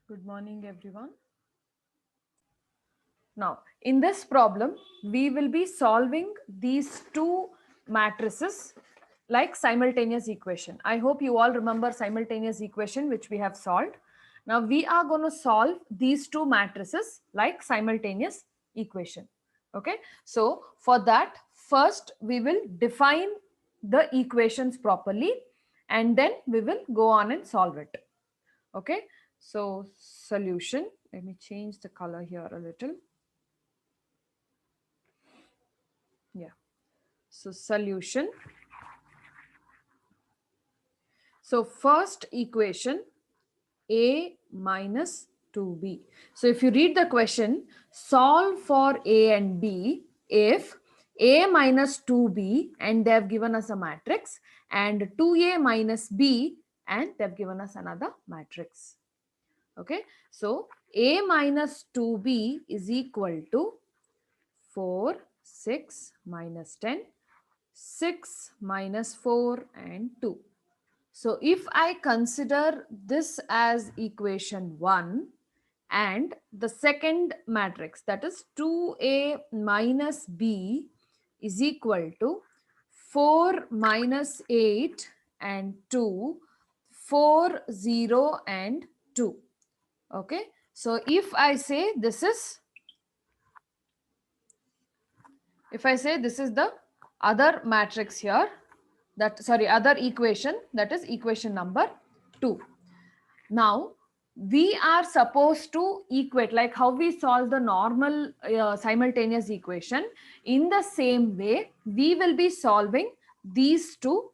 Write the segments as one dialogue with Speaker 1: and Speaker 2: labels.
Speaker 1: Good morning, everyone. Now, in this problem, we will be solving these two matrices like simultaneous equation. I hope you all remember simultaneous equation which we have solved. Now, we are going to solve these two matrices like simultaneous equation. Okay. So, for that, first we will define the equations properly and then we will go on and solve it. Okay. So, solution. Let me change the color here a little. Yeah. So solution. So first equation A minus 2B. So if you read the question, solve for A and B if A minus 2B and they have given us a matrix and 2A minus B and they have given us another matrix. Okay. So A minus 2B is equal to 4, 6 minus 10, 6 minus 4 and 2. So if I consider this as equation 1 and the second matrix, that is 2A minus B is equal to 4 minus 8 and 2, 4, 0 and 2. Okay. So if I say this is the other matrix here, other equation, that is equation number 2. Now we are supposed to equate like how we solve the normal simultaneous equation. In the same way we will be solving these two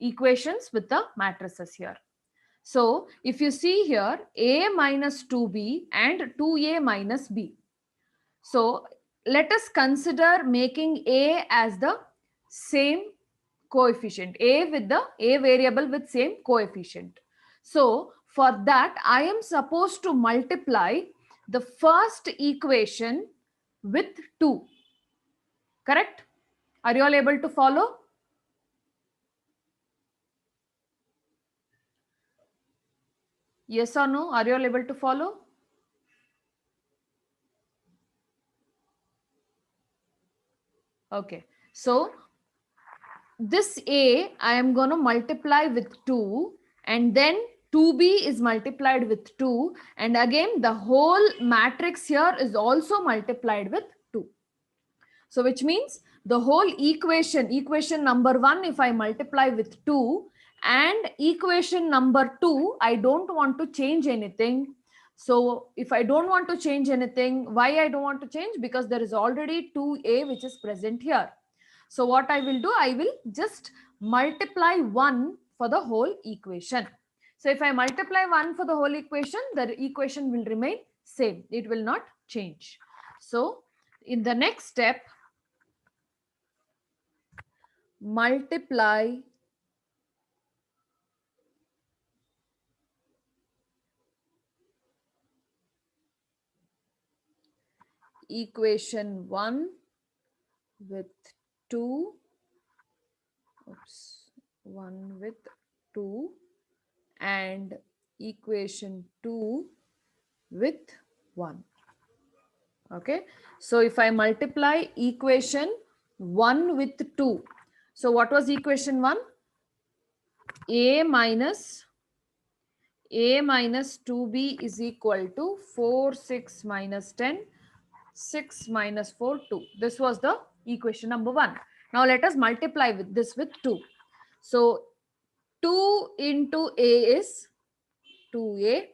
Speaker 1: equations with the matrices here. So if you see here, A minus 2B and 2A minus B. So let us consider making A as the same coefficient, A with the A variable with same coefficient. So for that, I am supposed to multiply the first equation with 2. Correct? Are you all able to follow? Yes or no? Are you all able to follow? Okay. So this A I am going to multiply with 2 and then 2B is multiplied with 2 and again the whole matrix here is also multiplied with 2. So which means the whole equation number 1 if I multiply with 2 and equation number 2 I don't want to change anything. So if I don't want to change anything, why I don't want to change? Because there is already 2A which is present here. So what I will do, I will just multiply 1 for the whole equation. So if I multiply 1 for the whole equation, the equation will remain same. It will not change. So in the next step, multiply equation 1 with 2, 1 with 2 and equation 2 with 1. Okay. So if I multiply equation 1 with 2, so what was equation 1? A minus 2B is equal to 4, 6 minus 10, 6 minus 4, 2. This was the equation number 1. Now let us multiply with this with 2. So 2 into A is 2A.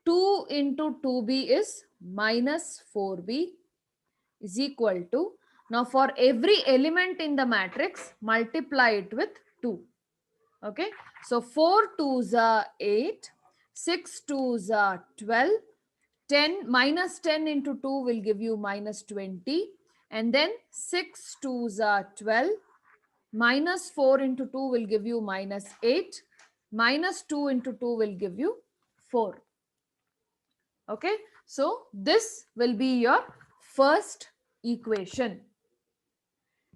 Speaker 1: 2 into 2B is minus 4B is equal to, now for every element in the matrix, multiply it with 2. Okay. So 4 2s are 8, 6 2s are 12, 10 minus 10 into 2 will give you minus 20 and then 6 2s are 12, minus 4 into 2 will give you minus 8, minus 2 into 2 will give you 4. Okay. So this will be your first equation.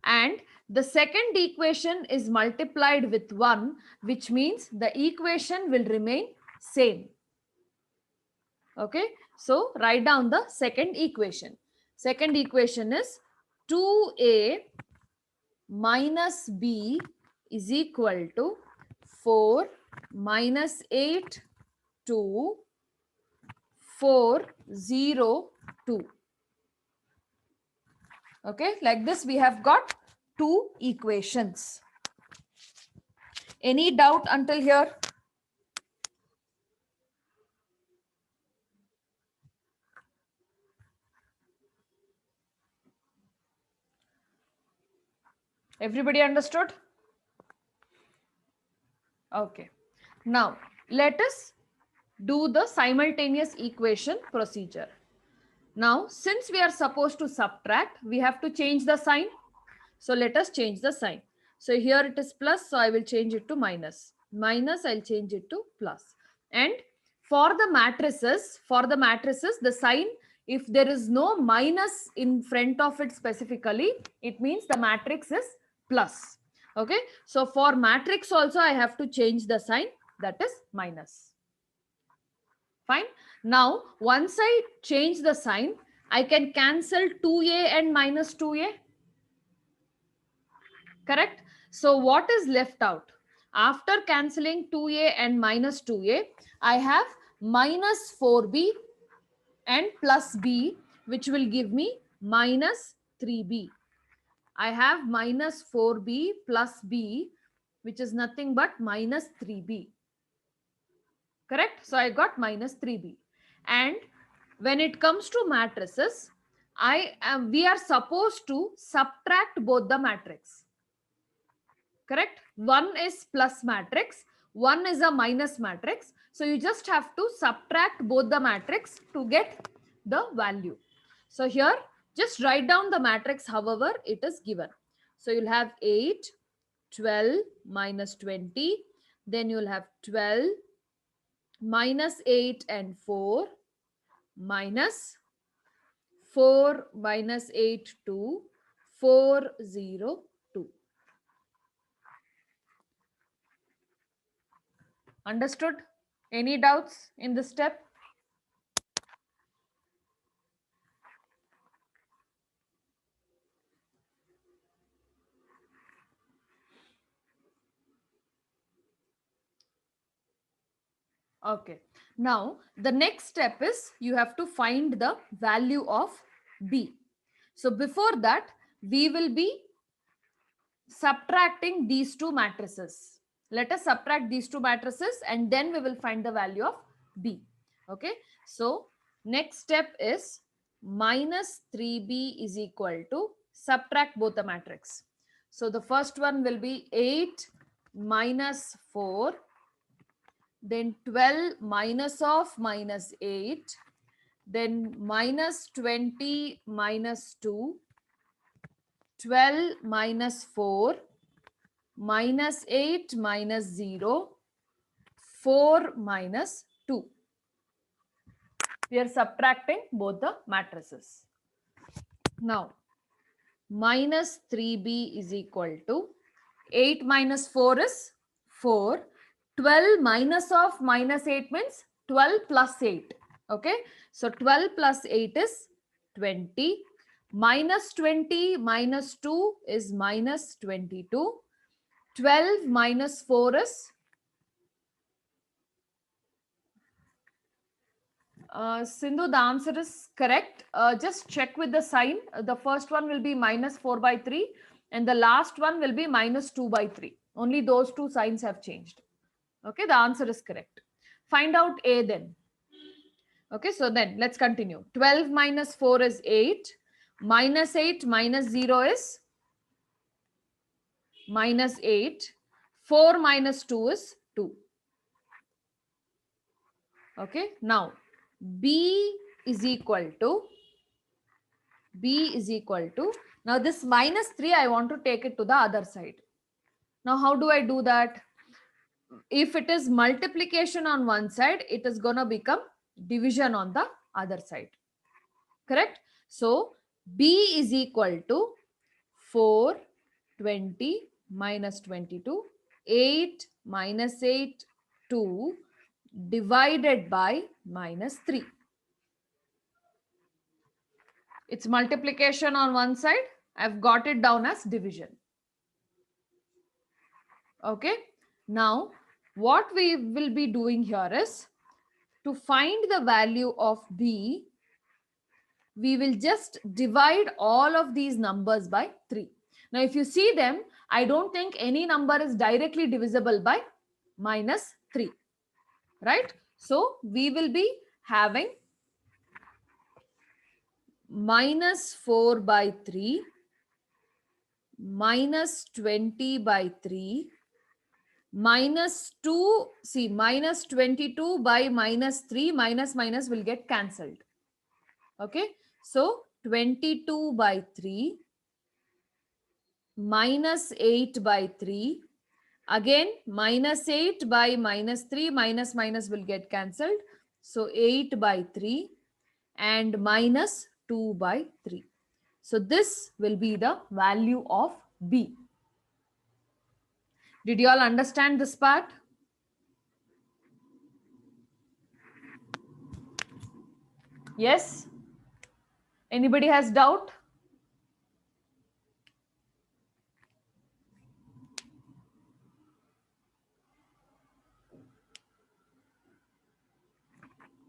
Speaker 1: And the second equation is multiplied with 1, which means the equation will remain same. Okay, so write down the second equation. Second equation is 2a minus b is equal to 4 minus 8 to 4 0 2. Okay, like this we have got two equations. Any doubt until here? Everybody understood? Okay. Now let us do the simultaneous equation procedure. Now, since we are supposed to subtract, we have to change the sign. So let us change the sign. So here it is plus, so I will change it to minus. Minus, I'll change it to plus. And for the matrices, the sign, if there is no minus in front of it specifically, it means the matrix is plus. Okay. So for matrix also, I have to change the sign, that is minus. Fine. Now, once I change the sign, I can cancel 2a and minus 2a. Correct? So what is left out? After cancelling 2a and minus 2a, I have minus 4b and plus b, which will give me minus 3b. I have minus 4b plus b, which is nothing but minus 3b. Correct? So I got minus 3b. And when it comes to matrices, we are supposed to subtract both the matrix. Correct? One is plus matrix, one is a minus matrix. So you just have to subtract both the matrix to get the value. So here, just write down the matrix however it is given. So you'll have 8, 12 minus 20. Then you'll have 12 minus 8 and 4 minus 4 minus 8 to 4 0 2. Understood? Any doubts in this step? Okay. Now, the next step is you have to find the value of B. So, before that, we will be subtracting these two matrices. Let us subtract these two matrices and then we will find the value of B. Okay. So, next step is minus 3B is equal to subtract both the matrix. So, the first one will be 8 minus 4. Then 12 minus of minus 8, then minus 20 minus 2, 12 minus 4, minus 8 minus 0, 4 minus 2. We are subtracting both the matrices. Now, minus 3b is equal to 8 minus 4 is 4. 12 minus of minus 8 means 12 plus 8. Okay. So 12 plus 8 is 20. Minus 20 minus 2 is minus 22. 12 minus 4 is Sindhu, the answer is correct. Just check with the sign. The first one will be minus 4 by 3 and the last one will be minus 2 by 3. Only those two signs have changed. Okay, the answer is correct. Find out A then. Okay, so then let's continue. 12 minus 4 is 8. Minus 8 minus 0 is minus 8. 4 minus 2 is 2. Okay, now B is equal to, now this minus 3, I want to take it to the other side. Now, how do I do that? If it is multiplication on one side, it is going to become division on the other side. Correct? So, B is equal to 4, 20 minus 22, 8 minus 8, 2 divided by minus 3. It's multiplication on one side. I've got it down as division. Okay. Now, what we will be doing here is to find the value of B, we will just divide all of these numbers by 3. Now, if you see them, I don't think any number is directly divisible by minus 3, right? So, we will be having minus 4 by 3, minus 20 by 3, minus 2, see, minus 22 by minus 3, minus will get cancelled. Okay, so 22 by 3, minus 8 by 3, again minus 8 by minus 3, minus will get cancelled. So 8 by 3 and minus 2 by 3. So this will be the value of B. Did you all understand this part? Yes? Anybody has doubt?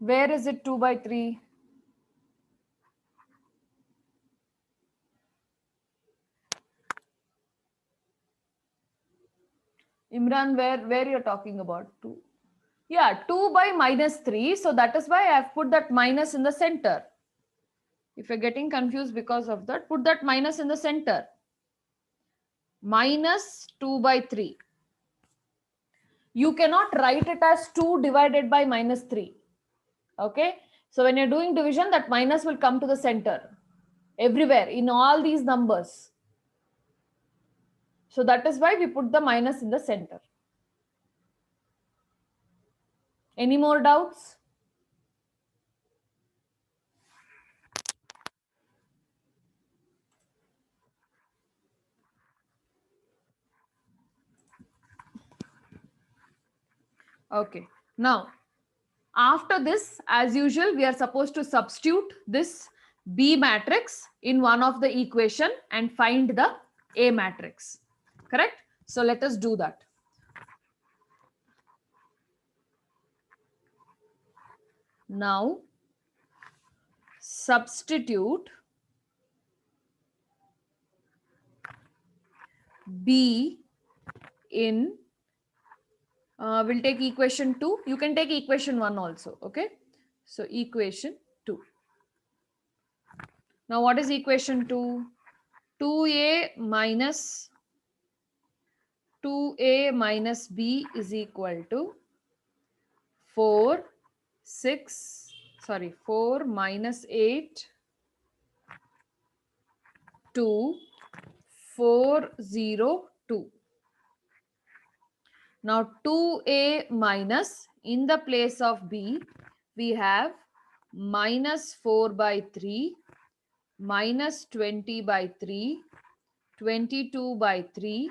Speaker 1: Where is it 2 by 3? Imran, where you're talking about 2? Yeah, 2 by minus 3. So that is why I've put that minus in the center. If you're getting confused because of that, put that minus in the center. Minus 2 by 3. You cannot write it as 2 divided by minus 3. Okay. So when you're doing division, that minus will come to the center. Everywhere, in all these numbers. So that is why we put the minus in the center. Any more doubts? Okay. Now, after this, as usual, we are supposed to substitute this B matrix in one of the equation and find the A matrix. Correct? So let us do that. Now, substitute B in, we'll take equation 2. You can take equation 1 also. Okay. So equation 2. Now what is equation 2? 2a minus B is equal to 4 minus 8 to 402. Now 2a minus, in the place of B, we have minus 4 by 3, minus 20 by 3, 22 by 3,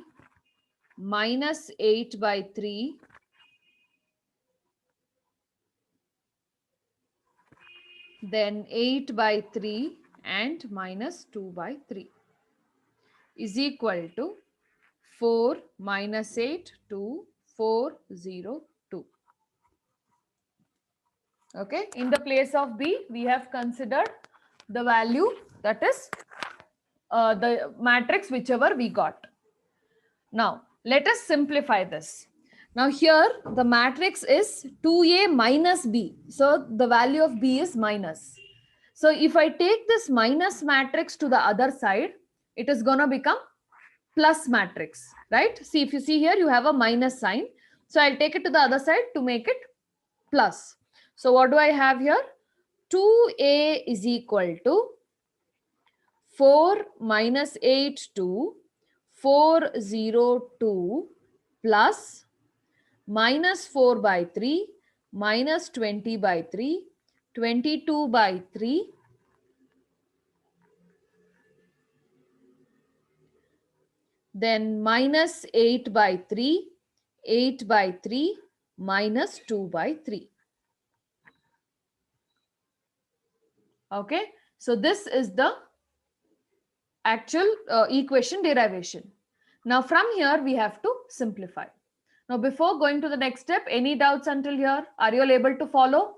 Speaker 1: minus 8 by 3, then 8 by 3 and minus 2 by 3 is equal to 4 minus 8 to 402. Okay, in the place of B, we have considered the value, that is the matrix whichever we got. Now, let us simplify this. Now here the matrix is 2a minus b. So the value of b is minus. So if I take this minus matrix to the other side, it is going to become plus matrix, right? See, if you see here, you have a minus sign. So I'll take it to the other side to make it plus. So what do I have here? 2a is equal to 4 minus 8 to 402 plus minus 4 by 3, minus 20 by 3, 22 by 3, then minus 8 by 3, 8 by 3, minus 2 by 3. Okay, So this is the actual equation derivation. Now from here we have to simplify. Now before going to the next step, any doubts until here? Are you all able to follow?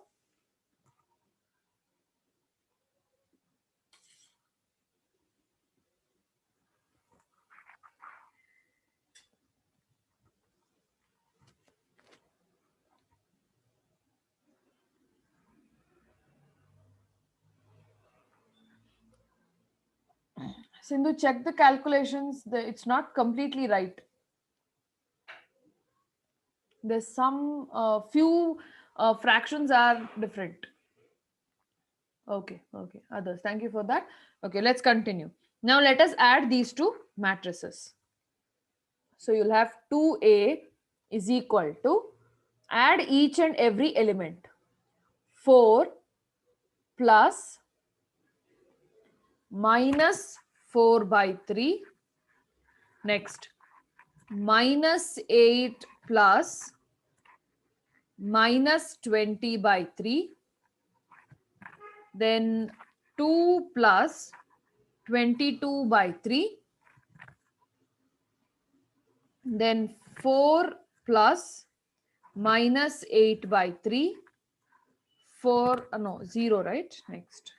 Speaker 1: Sindhu, check the calculations. It's not completely right. There's some few fractions are different. Okay, okay. Others, thank you for that. Okay, let's continue. Now let us add these two matrices. So you'll have 2a is equal to, add each and every element. 4 plus minus 4 by 3. Next, minus 8 plus minus 20 by 3. Then 2 plus 22 by 3. Then 4 plus minus 8 by 3. 4, no, 0, right? Next.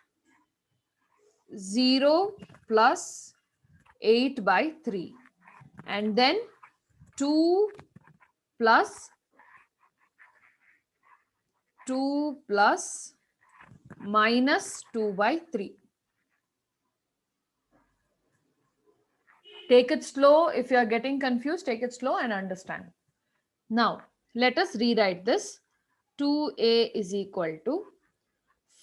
Speaker 1: 0 plus 8 by 3. And then 2 plus 2 plus minus 2 by 3. Take it slow. If you are getting confused, take it slow and understand. Now, let us rewrite this. 2a is equal to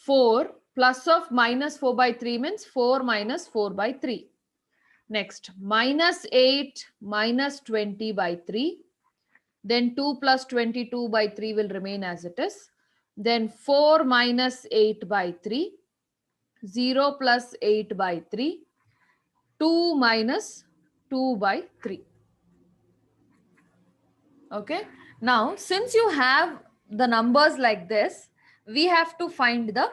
Speaker 1: 4 plus of minus 4 by 3 means 4 minus 4 by 3. Next, minus 8 minus 20 by 3. Then 2 plus 22 by 3 will remain as it is. Then 4 minus 8 by 3. 0 plus 8 by 3. 2 minus 2 by 3. Okay. Now, since you have the numbers like this, we have to find the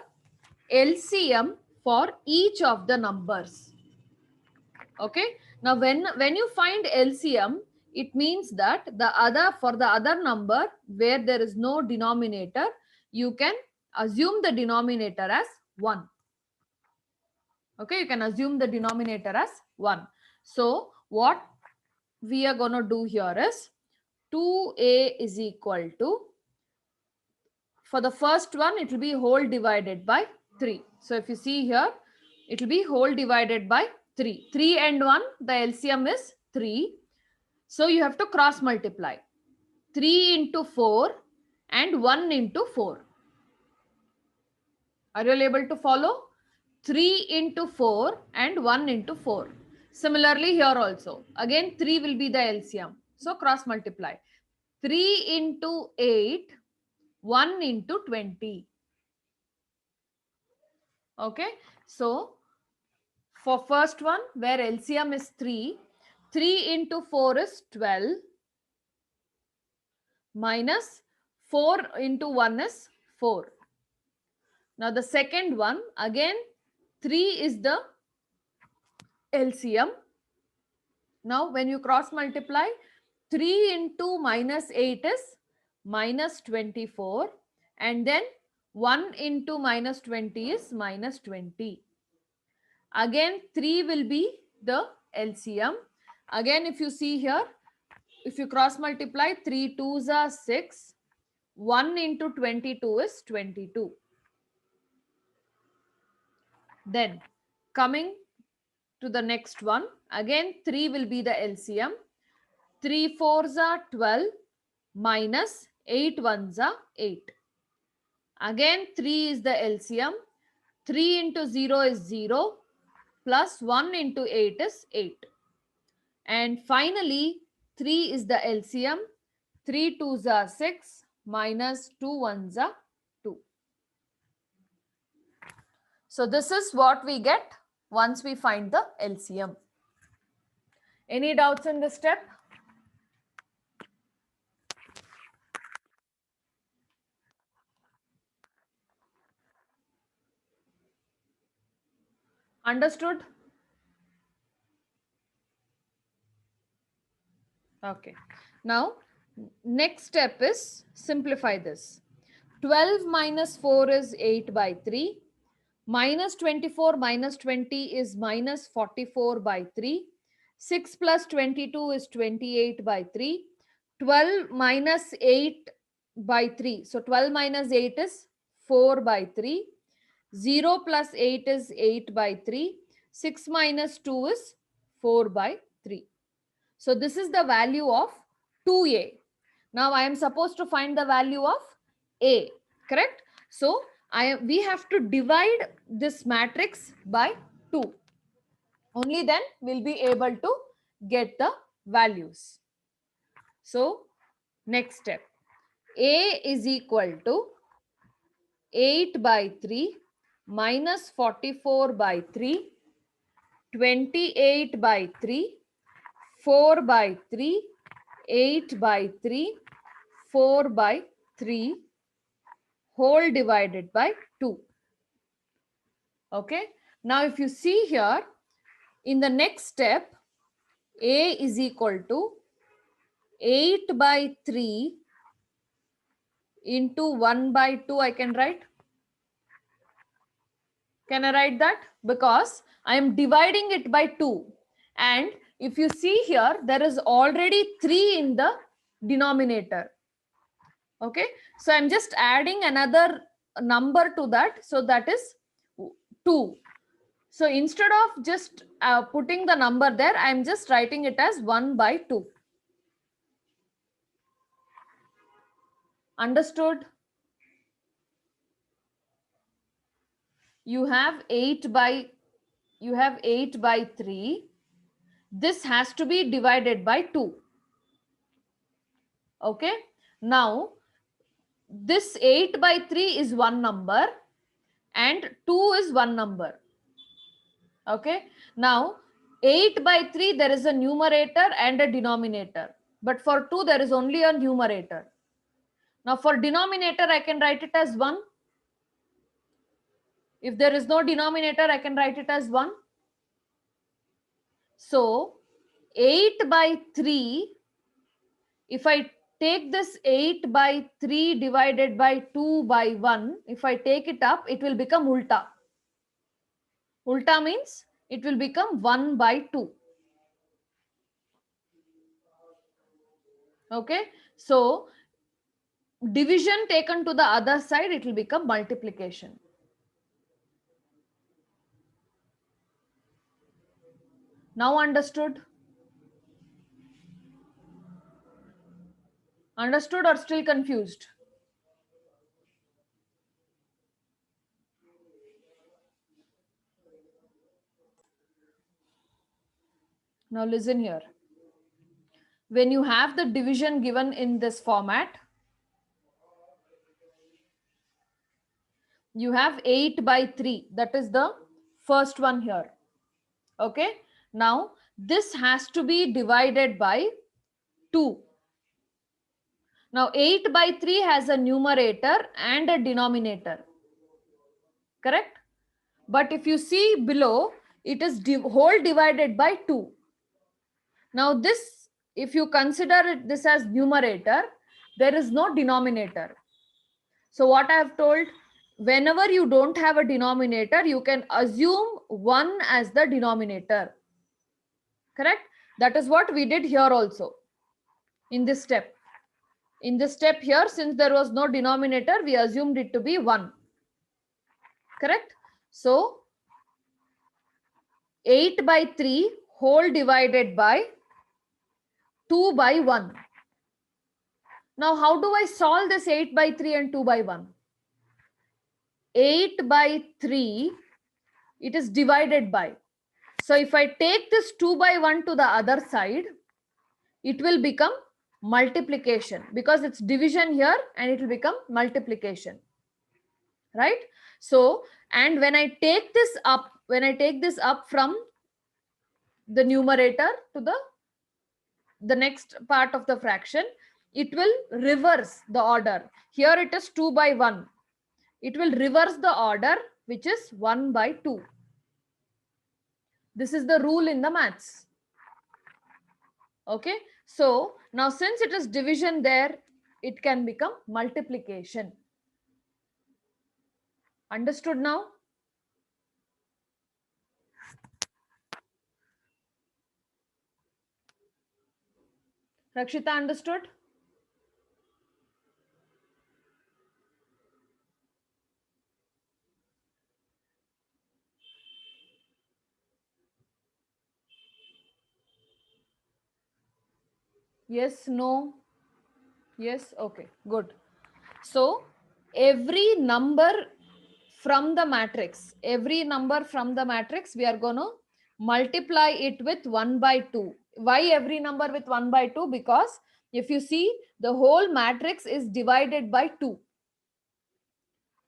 Speaker 1: LCM for each of the numbers. Okay. Now, when you find LCM, it means that for the other number where there is no denominator, you can assume the denominator as 1. Okay. You can assume the denominator as 1. So, what we are going to do here is 2a is equal to, for the first one, it will be whole divided by 3. So if you see here, it will be whole divided by 3. 3 and 1, the LCM is 3. So you have to cross multiply. 3 into 4 and 1 into 4. Are you able to follow? 3 into 4 and 1 into 4. Similarly here also. Again 3 will be the LCM. So cross multiply. 3 into 8, 1 into 20. Okay. So for first one where LCM is 3, 3 into 4 is 12 minus 4 into 1 is 4. Now the second one, again 3 is the LCM. Now when you cross multiply, 3 into minus 8 is minus 24, and then 1 into minus 20 is minus 20. Again 3 will be the LCM. Again if you see here, if you cross multiply, 3 2s are 6. 1 into 22 is 22. Then coming to the next one, again 3 will be the LCM. 3 4s are 12 minus 8 1s are 8. Again 3 is the LCM. 3 into 0 is 0 plus 1 into 8 is 8. And finally 3 is the LCM. 3 2s are 6 minus 2 1s are 2. So this is what we get once we find the LCM. Any doubts in this step? Understood? Okay. Now, next step is simplify this. 12 minus 4 is 8 by 3. Minus 24 minus 20 is minus 44 by 3. 6 plus 22 is 28 by 3. 12 minus 8 by 3. So 12 minus 8 is 4 by 3. 0 plus 8 is 8 by 3. 6 minus 2 is 4 by 3. So this is the value of 2a. Now I am supposed to find the value of a, correct? So we have to divide this matrix by 2. Only then we'll be able to get the values. So next step, a is equal to 8 by 3 minus 44 by 3, 28 by 3, 4 by 3, 8 by 3, 4 by 3 whole divided by 2. Okay. Now if you see here, in the next step, a is equal to 8 by 3 into 1 by 2 I can write. Can I write that? Because I am dividing it by 2. And if you see here, there is already 3 in the denominator. Okay. So I'm just adding another number to that. So that is 2. So instead of just putting the number there, I am just writing it as 1 by 2. Understood? You have 8 by 3. This has to be divided by 2. Okay. Now this 8 by 3 is one number and 2 is one number. Okay. Now 8 by 3 there is a numerator and a denominator. But for 2 there is only a numerator. Now for denominator I can write it as 1. If there is no denominator I can write it as 1. So 8 by 3, if I take this 8 by 3 divided by 2 by 1, if I take it up, it will become ulta. Ulta means it will become 1 by 2. Okay. So division taken to the other side, it will become multiplication. Now understood? Understood or still confused? Now listen here. When you have the division given in this format, you have 8 by 3. That is the first one here. Okay. Now this has to be divided by 2. Now 8 by 3 has a numerator and a denominator. Correct? But if you see below, it is whole divided by 2. Now this, if you consider this as numerator, there is no denominator. So what I have told, whenever you don't have a denominator, you can assume 1 as the denominator. Correct? That is what we did here also in this step. In this step here, since there was no denominator, we assumed it to be 1. Correct? So 8 by 3 whole divided by 2 by 1. Now how do I solve this 8 by 3 and 2 by 1? 8 by 3, it is divided by. So if I take this 2 by 1 to the other side, it will become multiplication because it's division here and it will become multiplication. Right? So, and when I take this up from the numerator to the next part of the fraction, it will reverse the order. Here it is 2 by 1. It will reverse the order, which is 1 by 2. This is the rule in the maths. Okay. So now since it is division there, it can become multiplication. Understood now? Rakshita, understood? Yes, no? Yes, okay, good. So every number from the matrix, we are going to multiply it with 1 by 2. Why every number with 1 by 2? Because if you see, the whole matrix is divided by 2.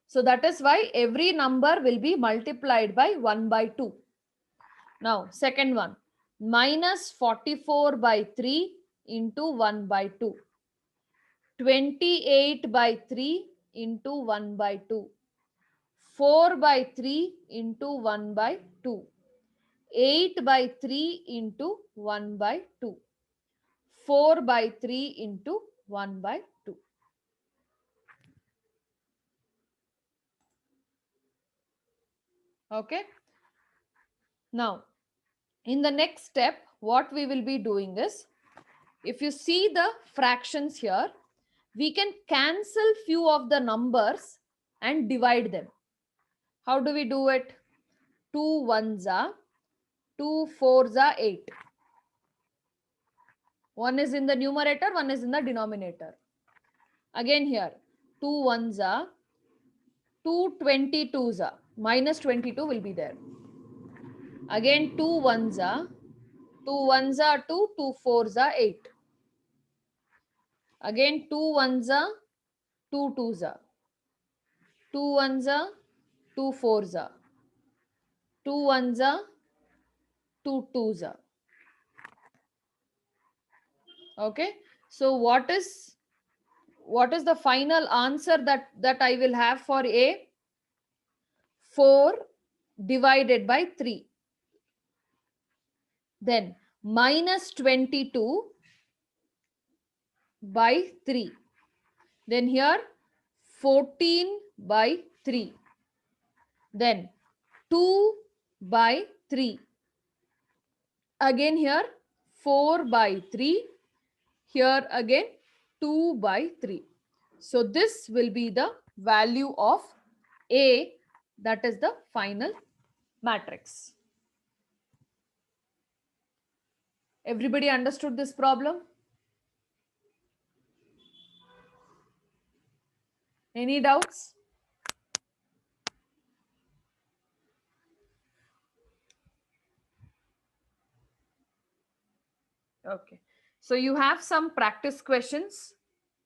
Speaker 1: So that is why every number will be multiplied by 1 by 2. Now, second one, minus 44 by 3 into 1 by 2. 28 by 3 into 1 by 2. 4 by 3 into 1 by 2. 8 by 3 into 1 by 2. 4 by 3 into 1 by 2. Okay. Now, in the next step, what we will be doing is, if you see the fractions here, we can cancel few of the numbers and divide them. How do we do it? 2 ones are 2 fours are 8. One is in the numerator, one is in the denominator. Again here, 2 ones are 2 22s are minus 22 will be there. Again 2 ones are 2, 2 fours are 8. Again 2 ones are 2 twos are 2 ones are 2 fours are 2 ones are 2 twos are. Okay, so what is the final answer that I will have for A? 4 divided by 3. Then minus 22 by 3. Then here 14 by 3. Then 2 by 3. Again here 4 by 3. Here again 2 by 3. So this will be the value of A, that is the final matrix. Everybody understood this problem? Any doubts? Okay. So you have some practice questions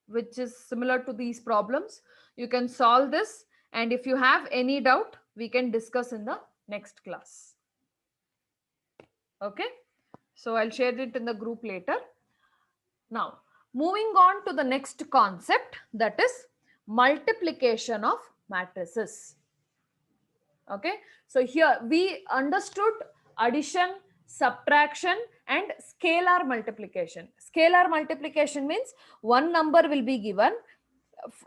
Speaker 1: which is similar to these problems. You can solve this, and if you have any doubt, we can discuss in the next class. Okay. So I'll share it in the group later. Now, moving on to the next concept, that is multiplication of matrices. Okay. So here we understood addition, subtraction and scalar multiplication. Scalar multiplication means one number will be given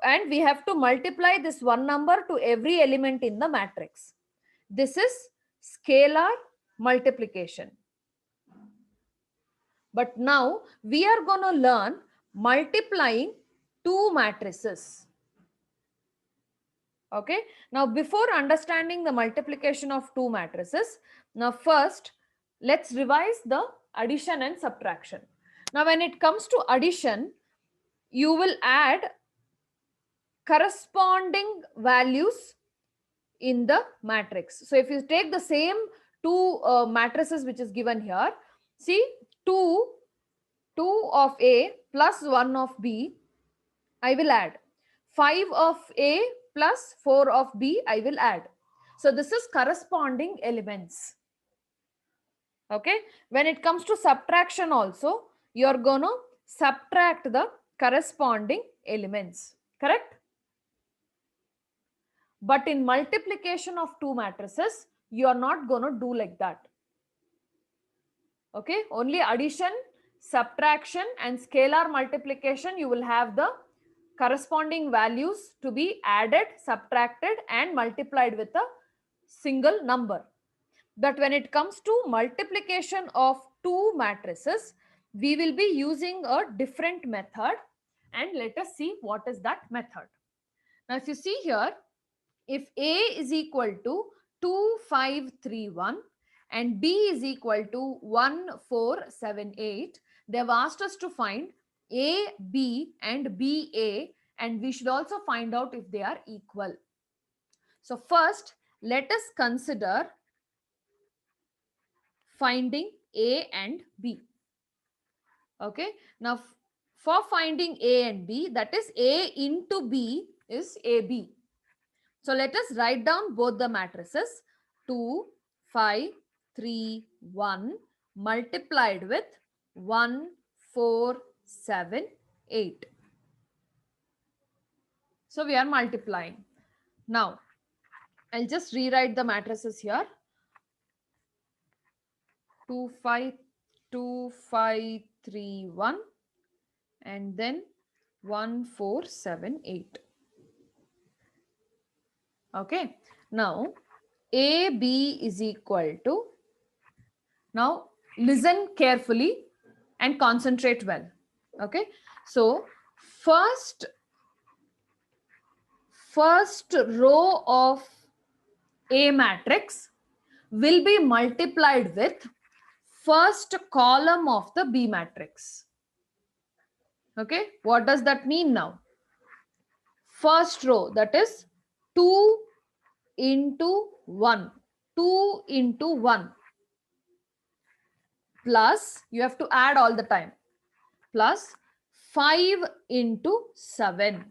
Speaker 1: and we have to multiply this one number to every element in the matrix. This is scalar multiplication. But now we are going to learn multiplying two matrices. Okay. Now, before understanding the multiplication of two matrices, now first let's revise the addition and subtraction. Now, when it comes to addition, you will add corresponding values in the matrix. So, if you take the same two matrices which is given here, see 2 of A plus 1 of B, I will add. 5 of A plus 4 of B, I will add. So this is corresponding elements. Okay. When it comes to subtraction also, you are going to subtract the corresponding elements. Correct? But in multiplication of two matrices, you are not going to do like that. Okay, only addition, subtraction and scalar multiplication, you will have the corresponding values to be added, subtracted and multiplied with a single number. But when it comes to multiplication of two matrices, we will be using a different method, and let us see what is that method. Now if you see here, if A is equal to 2531 and B is equal to 1478, they have asked us to find A, B and BA, and we should also find out if they are equal. So first, let us consider finding A and B. Okay, now for finding A and B, that is A into B is AB. So let us write down both the matrices. 2, 5, 3, 1 multiplied with 1, 4, 7, 8. So we are multiplying. Now I'll just rewrite the matrices here. 2, 5, 2, 5, 3, 1 and then 1, 4, 7, 8. Okay, now AB is equal to, now listen carefully and concentrate well. Okay, so first row of A matrix will be multiplied with first column of the B matrix. Okay, what does that mean now? First row, that is 2 into 1, 2 into 1 plus, you have to add all the time, plus 5 into 7,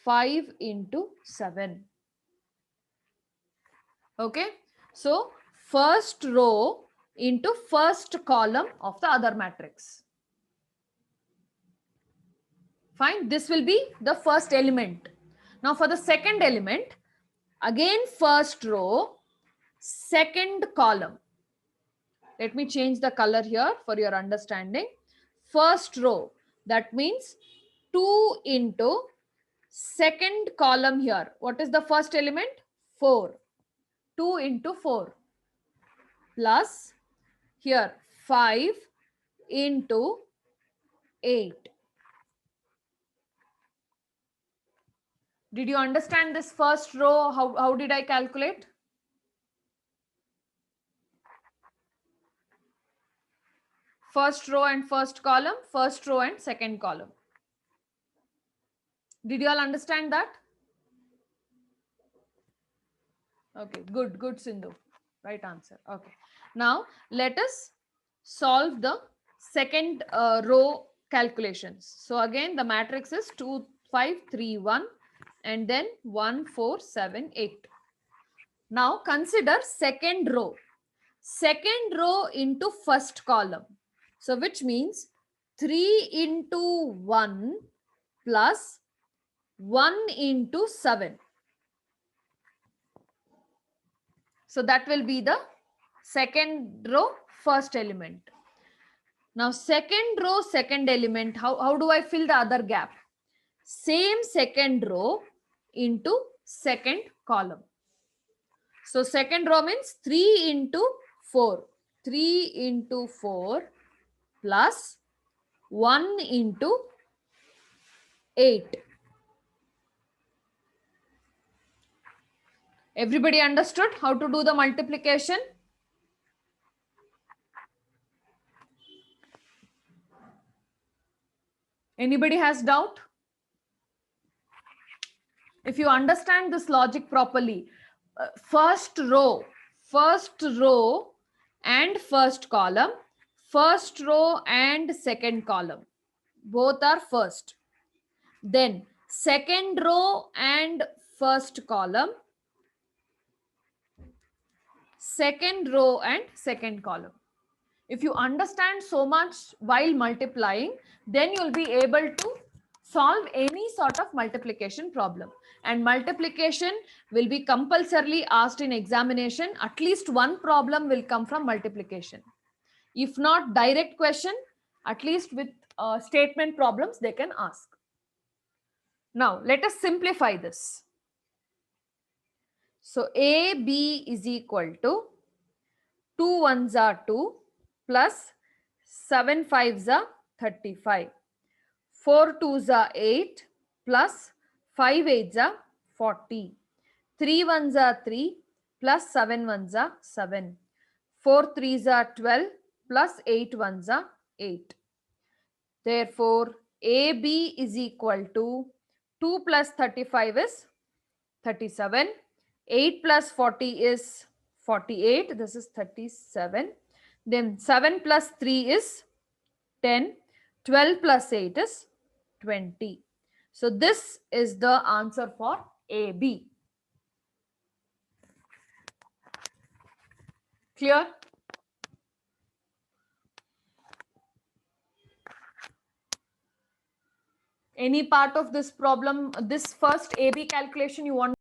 Speaker 1: 5 into 7. Okay, so first row into first column of the other matrix. Fine, this will be the first element. Now for the second element, again first row, second column. Let me change the color here for your understanding. First row, that means 2 into second column here. What is the first element? 4. 2 into 4 plus here 5 into 8. Did you understand this first row? How did I calculate? First row and first column, first row and second column. Did you all understand that? Okay, good Sindhu. Right answer. Okay. Now let us solve the second row calculations. So again the matrix is 2, 5, 3, 1 and then 1, 4, 7, 8. Now consider second row. Second row into first column. So which means 3 into 1 plus 1 into 7. So that will be the second row, first element. Now second row, second element, how do I fill the other gap? Same second row into second column. So second row means 3 into 4. 3 into 4 plus 1 into 8. Everybody understood how to do the multiplication? Anybody has doubt? If you understand this logic properly, first row and first column, first row and second column, both are first. Then second row and first column, second row and second column. If you understand so much while multiplying, then you'll be able to solve any sort of multiplication problem. And multiplication will be compulsorily asked in examination. At least one problem will come from multiplication. If not direct question, at least with statement problems they can ask. Now let us simplify this. So AB is equal to 2 ones are 2 plus 7 fives are 35. 4 twos are 8 plus 5 eights are 40. 3 ones are 3 plus 7 ones are 7. 4 threes are 12 plus 8 ones are 8. Therefore, AB is equal to 2 plus 35 is 37. 8 plus 40 is 48. This is 37. Then 7 plus 3 is 10. 12 plus 8 is 20. So this is the answer for AB. Clear? Any part of this problem, this first AB calculation you want